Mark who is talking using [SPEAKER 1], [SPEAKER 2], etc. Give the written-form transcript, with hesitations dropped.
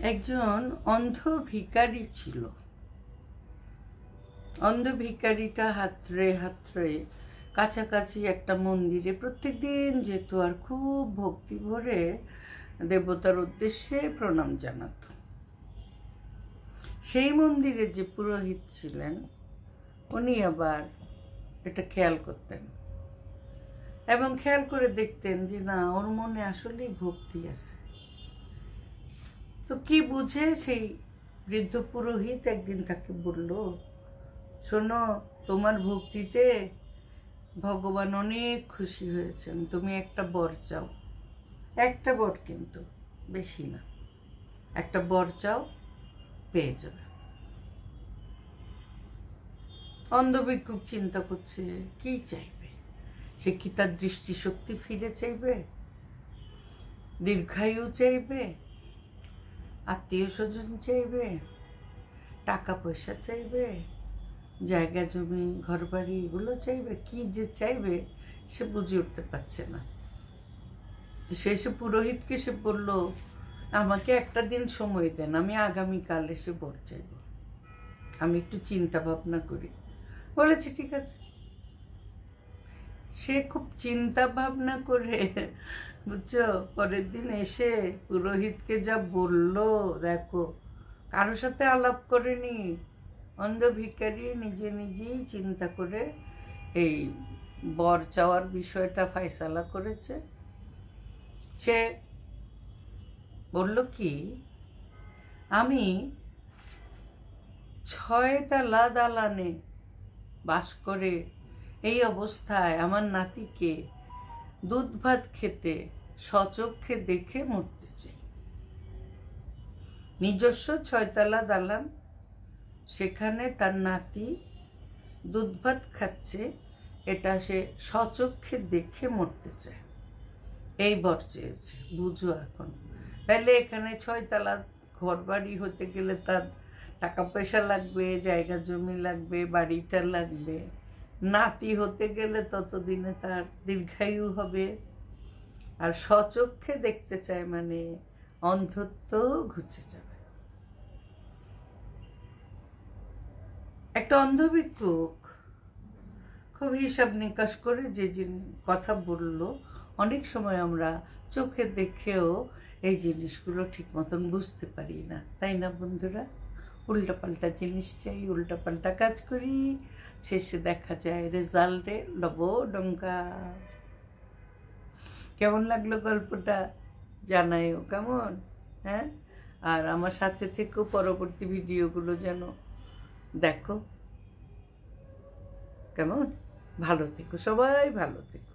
[SPEAKER 1] একজন অন্ধ ভিখারি ছিল। অন্ধ ভিখারিটা হাতড়ে হাতড়ে কাছাকাছি একটা মন্দিরে প্রত্যেকদিন যেত আর খুব ভক্তি ভরে দেবতার উদ্দেশ্যে প্রণাম জানাত। সেই মন্দিরে যে পুরোহিত ছিলেন উনি আবার এটা খেয়াল করতেন এবং খেয়াল করে দেখতেন যে না, ওর মনে আসলেই ভক্তি আছে। তো কি বুঝে সেই বৃদ্ধ পুরোহিত একদিন তাকে বলল, শোনো, তোমার ভক্তিতে ভগবান অনেক খুশি হয়েছেন, তুমি একটা বর চাও। একটা বর, কিন্তু বেশি না, একটা বর চাও, পেয়ে যাবে। অন্ধ ভিক্ষুক চিন্তা করছে কি চাইবে। সে কি তার দৃষ্টিশক্তি ফিরে চাইবে, দীর্ঘায়ু চাইবে, আত্মীয় স্বজন চাইবে, টাকা পয়সা চাইবে, জায়গা জমি ঘর বাড়ি এগুলো চাইবে? কি যে চাইবে সে বুঝে উঠতে পারছে না। সে পুরোহিতকে সে বলল, আমাকে একটা দিন সময় দেন, আমি আগামীকাল এসে বর চাইব, আমি একটু চিন্তা ভাবনা করি। বলেছে ঠিক আছে। সে খুব চিন্তা ভাবনা করে, বুঝছো, পরের দিন এসে পুরোহিতকে যা বলল, দেখো, কারোর সাথে আলাপ করেনি। অন্ধ ভিখারি নিজে নিজেই চিন্তা করে এই বর চাওয়ার বিষয়টা ফায়সালা করেছে। সে বলল কি, আমি 6 তলা দালানে বাস করে এই অবস্থায় আমার নাতিকে দুধ ভাত খেতে স্বচক্ষে দেখে মরতে চাই। নিজস্ব 6 তলা দালান, সেখানে তার নাতি দুধ ভাত খাচ্ছে, এটা সে স্বচক্ষে দেখে মরতে চায়। এই বর চেয়েছে, বুঝো এখন। তাহলে এখানে 6 তলা ঘর বাড়ি হতে গেলে তার টাকা পয়সা লাগবে, জায়গা জমি লাগবে, বাড়িটা লাগবে। নাতি হতে গেলে ততদিনে তার দীর্ঘায়ু হবে। আর স্বচক্ষে দেখতে চায় মানে অন্ধত্ব ঘুচে যাবে। একটা অন্ধ ভিক্ষুক খুব হিসাব নিকাশ করে যে কথা বলল, অনেক সময় আমরা চোখে দেখেও এই জিনিসগুলো ঠিক মতন বুঝতে পারি না, তাই না বন্ধুরা? উল্টাপাল্টা জিনিস চাই, উল্টাপাল্টা কাজ করি, শেষে দেখা যায় রেজাল্টে লবডঙ্কা। কেমন লাগলো গল্পটা জানাইও, কেমন? হ্যাঁ, আর আমার সাথে থেকেও পরবর্তী ভিডিওগুলো যেন দেখো, কেমন? ভালো থেকো, সবাই ভালো থেকো।